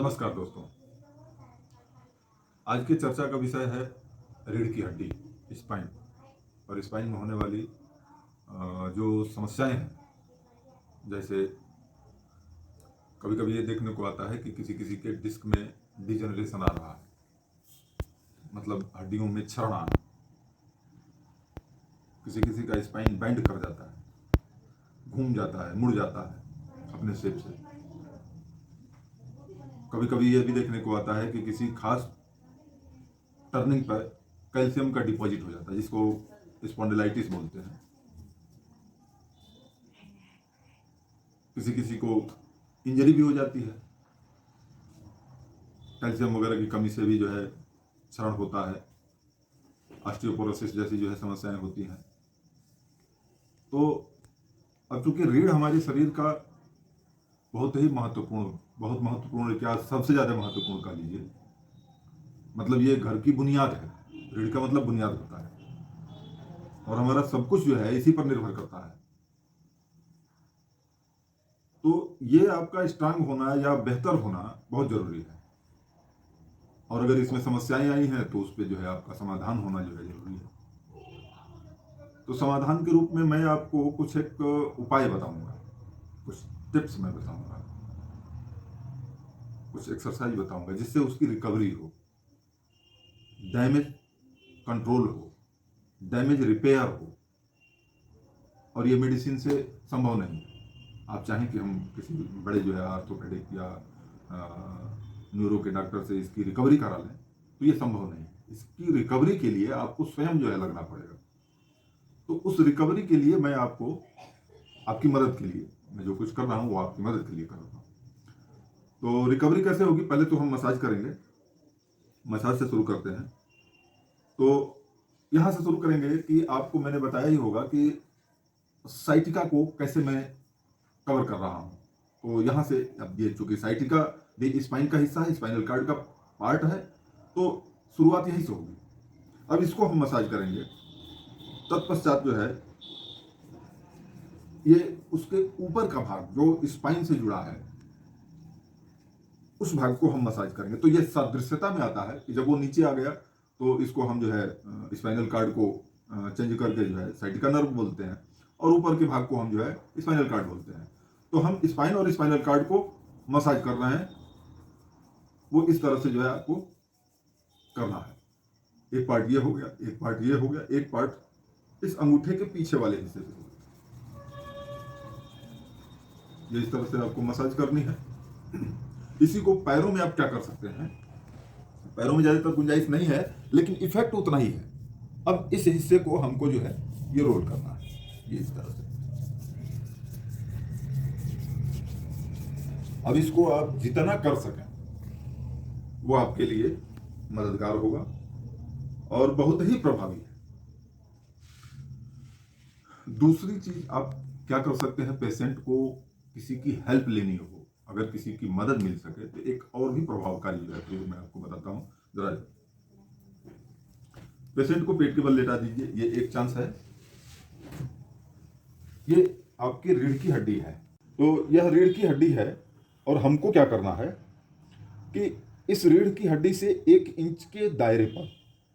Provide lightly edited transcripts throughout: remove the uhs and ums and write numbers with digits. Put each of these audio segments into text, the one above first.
नमस्कार दोस्तों। आज की चर्चा का विषय है रीढ़ की हड्डी, स्पाइन और स्पाइन में होने वाली जो समस्याएं हैं। जैसे कभी कभी ये देखने को आता है कि किसी किसी के डिस्क में डिजेनरेशन आ रहा है, मतलब हड्डियों में क्षरण आना। किसी किसी का स्पाइन बेंड कर जाता है, घूम जाता है, मुड़ जाता है अपने शेप से। कभी कभी ये भी देखने को आता है कि किसी खास टर्निंग पर कैल्शियम का डिपॉजिट हो जाता है, जिसको स्पॉन्डिलाइटिस बोलते हैं। किसी किसी को इंजरी भी हो जाती है, कैल्शियम वगैरह की कमी से भी जो है क्षरण होता है, ऑस्टियोपोरोसिस जैसी जो है समस्याएं होती हैं। तो अब चूंकि रीढ़ हमारे शरीर का बहुत महत्वपूर्ण, क्या सबसे ज्यादा महत्वपूर्ण कह लीजिए, मतलब ये घर की बुनियाद है। रीढ़ का मतलब बुनियाद होता है और हमारा सब कुछ जो है इसी पर निर्भर करता है। तो ये आपका स्ट्रांग होना या बेहतर होना बहुत जरूरी है, और अगर इसमें समस्याएं आई हैं तो उस पर जो है आपका समाधान होना जो है जरूरी है। तो समाधान के रूप में मैं आपको कुछ एक उपाय बताऊंगा, कुछ टिप्स मैं बताऊंगा, कुछ एक्सरसाइज बताऊंगा जिससे उसकी रिकवरी हो, डैमेज कंट्रोल हो, डैमेज रिपेयर हो। और ये मेडिसिन से संभव नहीं है। आप चाहें कि हम किसी बड़े जो है आर्थोपेडिक या न्यूरो के डॉक्टर से इसकी रिकवरी करा लें, तो ये संभव नहीं है। इसकी रिकवरी के लिए आपको स्वयं जो है लगना पड़ेगा। तो उस रिकवरी के लिए मैं आपको, आपकी मदद के लिए मैं जो कुछ कर रहा हूँ वो आपकी मदद के लिए कर रहा हूँ। तो रिकवरी कैसे होगी? पहले तो हम मसाज करेंगे। मसाज से शुरू करते हैं। तो यहां से शुरू करेंगे कि आपको मैंने बताया ही होगा कि साइटिका को कैसे मैं कवर कर रहा हूं। तो यहां से, अब ये चूंकि साइटिका भी स्पाइन का हिस्सा है, स्पाइनल कार्ड का पार्ट है, तो शुरुआत यहीं से होगी। अब इसको हम मसाज करेंगे। तत्पश्चात जो है ये उसके ऊपर का भाग जो स्पाइन से जुड़ा है, उस भाग को हम मसाज करेंगे। तो ये सादृश्यता में आता है कि जब वो नीचे आ गया तो इसको हम जो है स्पाइनल कार्ड को चेंज करके जो है साइटिका नर्व बोलते हैं, और ऊपर के भाग को हम जो है स्पाइनल कार्ड बोलते हैं। तो हम स्पाइन और स्पाइनल कार्ड को मसाज कर रहे हैं। वो इस तरह से जो है आपको करना है। एक पार्ट ये हो गया, एक पार्ट ये हो गया, एक पार्ट इस अंगूठे के पीछे वाले हिस्से से हो गया। ये इस तरह से आपको मसाज करनी है। इसी को पैरों में आप क्या कर सकते हैं, पैरों में ज्यादातर गुंजाइश नहीं है लेकिन इफेक्ट उतना ही है। अब इस हिस्से को हमको जो है ये रोल करना है, ये इस तरह से। अब इसको आप जितना कर सकें वो आपके लिए मददगार होगा और बहुत ही प्रभावी है। दूसरी चीज आप क्या कर सकते हैं, पेशेंट को किसी की हेल्प लेनी हो, अगर किसी की मदद मिल सके तो एक और भी प्रभावकारी जो है मैं आपको बताता हूं। जरा पेशेंट को पेट के बल लेटा दीजिए, ये एक चांस है। ये आपकी रीढ़ की हड्डी है। तो यह रीढ़ की हड्डी है और हमको क्या करना है कि इस रीढ़ की हड्डी से 1 इंच के दायरे पर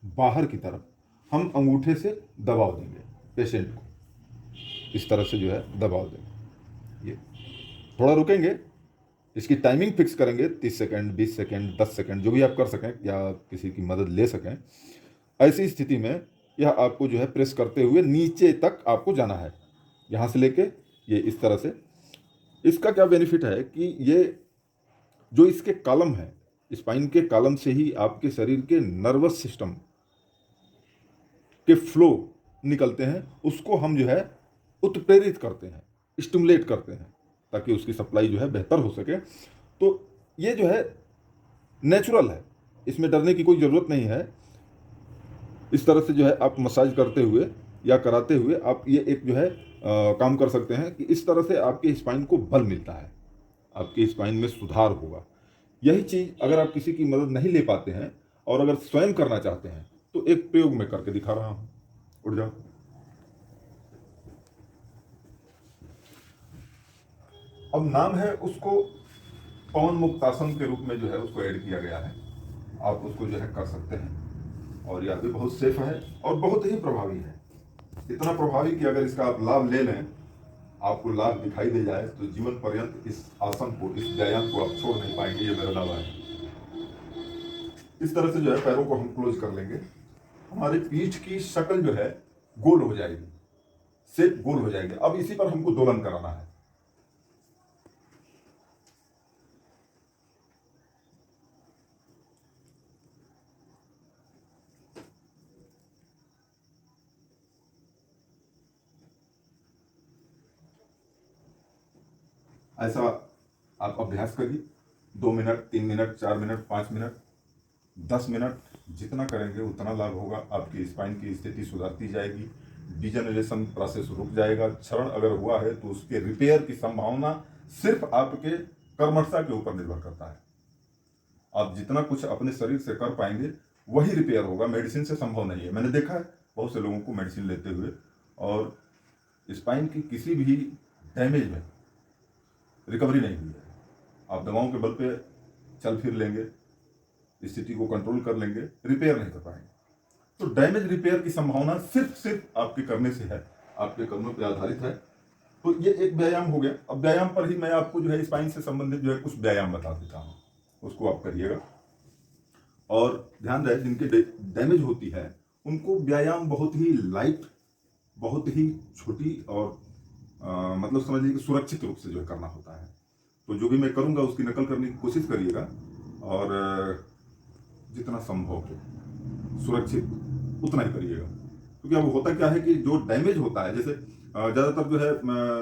बाहर की तरफ हम अंगूठे से दबाव देंगे। पेशेंट को इस तरह से जो है दबाव देंगे। ये थोड़ा रुकेंगे, इसकी टाइमिंग फिक्स करेंगे, 30 सेकंड, 20 सेकंड, 10 सेकंड, जो भी आप कर सकें या किसी की मदद ले सकें। ऐसी स्थिति में यह आपको जो है प्रेस करते हुए नीचे तक आपको जाना है, यहाँ से लेके ये इस तरह से। इसका क्या बेनिफिट है कि ये जो इसके कॉलम है, स्पाइन के कॉलम से ही आपके शरीर के नर्वस सिस्टम के फ्लो निकलते हैं, उसको हम जो है उत्प्रेरित करते हैं, स्टिमुलेट करते हैं, ताकि उसकी सप्लाई जो है बेहतर हो सके। तो ये जो है नेचुरल है, इसमें डरने की कोई ज़रूरत नहीं है। इस तरह से जो है आप मसाज करते हुए या कराते हुए आप ये एक जो है काम कर सकते हैं कि इस तरह से आपके स्पाइन को बल मिलता है, आपके स्पाइन में सुधार होगा। यही चीज़ अगर आप किसी की मदद नहीं ले पाते हैं और अगर स्वयं करना चाहते हैं तो एक प्रयोग में करके दिखा रहा हूं। उठ जाओ। अब नाम है उसको पवन मुक्तासन के रूप में जो है उसको ऐड किया गया है। आप उसको जो है कर सकते हैं और यह भी बहुत सेफ है और बहुत ही प्रभावी है। इतना प्रभावी कि अगर इसका आप लाभ ले लें, आपको लाभ दिखाई दे जाए तो जीवन पर्यंत इस आसन को, इस व्यायाम को आप छोड़ नहीं पाएंगे, ये मेरा दावा है। इस तरह से जो है पैरों को हम क्लोज कर लेंगे। हमारी पीठ की शक्ल जो है गोल हो जाएगी, शेप गोल हो जाएगी। अब इसी पर हमको दोलन कराना है। ऐसा आप अभ्यास करिए 2 minute, 3 minute, 4 minute, 5 minute, 10 minute, जितना करेंगे उतना लाभ होगा। आपकी स्पाइन की स्थिति सुधरती जाएगी, डिजेनरेशन प्रोसेस रुक जाएगा। क्षरण अगर हुआ है तो उसके रिपेयर की संभावना सिर्फ आपके कर्मठता के ऊपर निर्भर करता है। आप जितना कुछ अपने शरीर से कर पाएंगे वही रिपेयर होगा, मेडिसिन से संभव नहीं है। मैंने देखा है बहुत से लोगों को मेडिसिन लेते हुए और स्पाइन की किसी भी डैमेज में रिकवरी नहीं हुई है। आप दवाओं के बल पे चल फिर लेंगे, स्थिति को कंट्रोल कर लेंगे, रिपेयर नहीं कर पाएंगे। तो डैमेज रिपेयर की संभावना सिर्फ आपके करने से है, आपके कर्मों पर आधारित है। तो ये एक व्यायाम हो गया। अब व्यायाम पर ही मैं आपको जो है स्पाइन से संबंधित जो है कुछ व्यायाम बता देता हूँ, उसको आप करिएगा। और ध्यान रहे, जिनके डैमेज होती है उनको व्यायाम बहुत ही लाइट, बहुत ही छोटी और मतलब समझ लीजिए कि सुरक्षित रूप से जो है करना होता है। तो जो भी मैं करूंगा उसकी नकल करने की कोशिश करिएगा और जितना संभव हो सुरक्षित उतना ही करिएगा। क्योंकि अब होता क्या है कि जो डैमेज होता है, जैसे ज़्यादातर जो है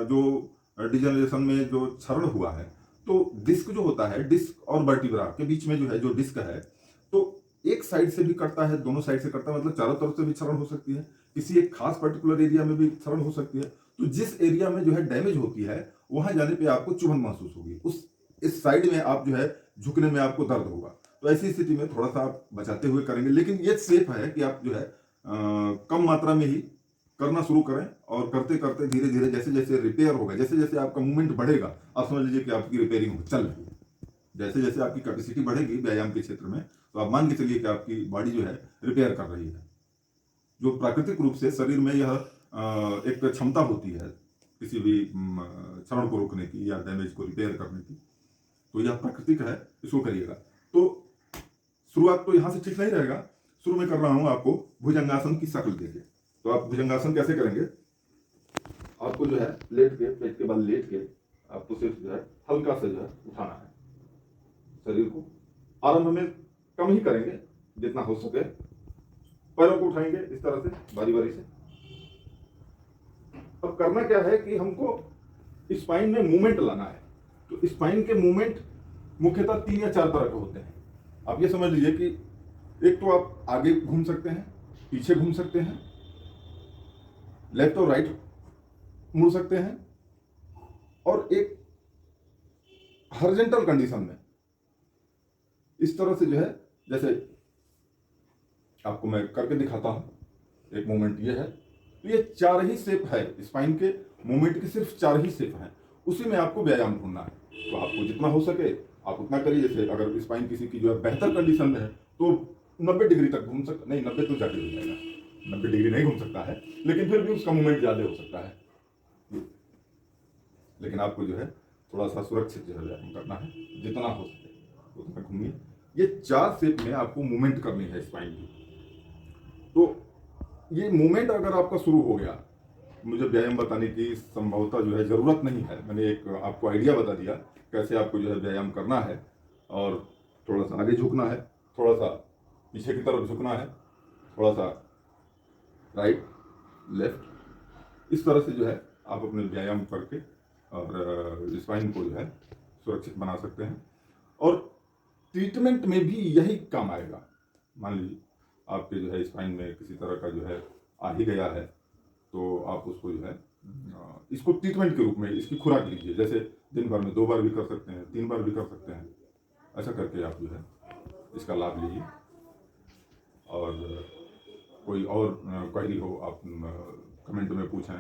जो डिजेनरेशन में जो क्षरण हुआ है, तो डिस्क जो होता है, डिस्क और वर्टिब्रा के बीच में जो है जो डिस्क है, तो एक साइड से भी करता है, दोनों साइड से करता है, मतलब चारों तरफ से भी क्षरण हो सकती है, किसी एक खास पर्टिकुलर एरिया में भी क्षरण हो सकती है। तो जिस एरिया में जो है डैमेज होती है वहां जाने पे आपको चुभन महसूस होगी, उस इस साइड में आप जो है झुकने में आपको दर्द होगा। तो ऐसी स्थिति में थोड़ा सा आप बचाते हुए करेंगे, लेकिन ये सेफ है कि आप जो है कम मात्रा में ही करना शुरू करें और करते करते धीरे धीरे जैसे जैसे रिपेयर होगा, जैसे जैसे आपका मूवमेंट बढ़ेगा, आप समझ लीजिए कि आपकी रिपेयरिंग चल रही है। जैसे जैसे आपकी कैपेसिटी बढ़ेगी व्यायाम के क्षेत्र में, तो आप मान के चलिए कि आपकी बॉडी जो है रिपेयर कर रही है। जो प्राकृतिक रूप से शरीर में यह एक क्षमता होती है किसी भी क्षरण को रोकने की या डैमेज को रिपेयर करने की, तो यह प्राकृतिक है, इसको करिएगा। तो शुरुआत तो यहां से ठीक नहीं रहेगा। शुरू में कर रहा हूं आपको भुजंगासन की शक्ल देके। तो आप भुजंगासन कैसे करेंगे? आपको जो है लेट के, पेट के बल लेट के आपको सिर्फ जो है हल्का से जो है उठाना है शरीर को। आरंभ में कम ही करेंगे जितना हो सके। पैरों को उठाएंगे इस तरह से बारी बारी से। अब करना क्या है कि हमको स्पाइन में मूवमेंट लाना है। तो स्पाइन के मूवमेंट मुख्यतः 3 या 4 तरह के होते हैं। आप ये समझ लीजिए कि एक तो आप आगे घूम सकते हैं, पीछे घूम सकते हैं, लेफ्ट और राइट मुड़ सकते हैं, और एक हॉरिजॉन्टल कंडीशन में इस तरह से जो है, जैसे आपको मैं करके दिखाता हूं। एक मूवमेंट ये है। तो ये 4 ही शेप है स्पाइन के मूवमेंट के, सिर्फ 4 ही शेप हैं। उसी में आपको व्यायाम ढूंढना है। तो आपको जितना हो सके आप उतना करिए। जैसे अगर स्पाइन किसी की जो है बेहतर कंडीशन में है तो 90 डिग्री तक घूम सकता, नहीं 90 तो ज्यादा हो जाएगा, 90 डिग्री नहीं घूम सकता है, लेकिन फिर भी उसका मूवमेंट ज्यादा हो सकता है। लेकिन आपको जो है थोड़ा सा सुरक्षित जो है व्यायाम करना है, जितना हो सके उतना घूमिए। ये 4 शेप में आपको मूवमेंट करनी है स्पाइन की। तो ये मूवमेंट अगर आपका शुरू हो गया, मुझे व्यायाम बताने की संभवतः जो है जरूरत नहीं है। मैंने एक आपको आइडिया बता दिया कैसे आपको जो है व्यायाम करना है। और थोड़ा सा आगे झुकना है, थोड़ा सा पीछे की तरफ झुकना है, थोड़ा सा राइट लेफ्ट, इस तरह से जो है आप अपने व्यायाम करके और स्पाइन को जो है सुरक्षित बना सकते हैं। और ट्रीटमेंट में भी यही काम आएगा। मान लीजिए आपके जो है स्पाइन में किसी तरह का जो है आ ही गया है, तो आप उसको जो है इसको ट्रीटमेंट के रूप में इसकी खुराक लीजिए। जैसे दिन भर में 2 बार भी कर सकते हैं, 3 बार भी कर सकते हैं। ऐसा करके आप जो है इसका लाभ लीजिए। और कोई और क्वेरी हो आप कमेंट में पूछें।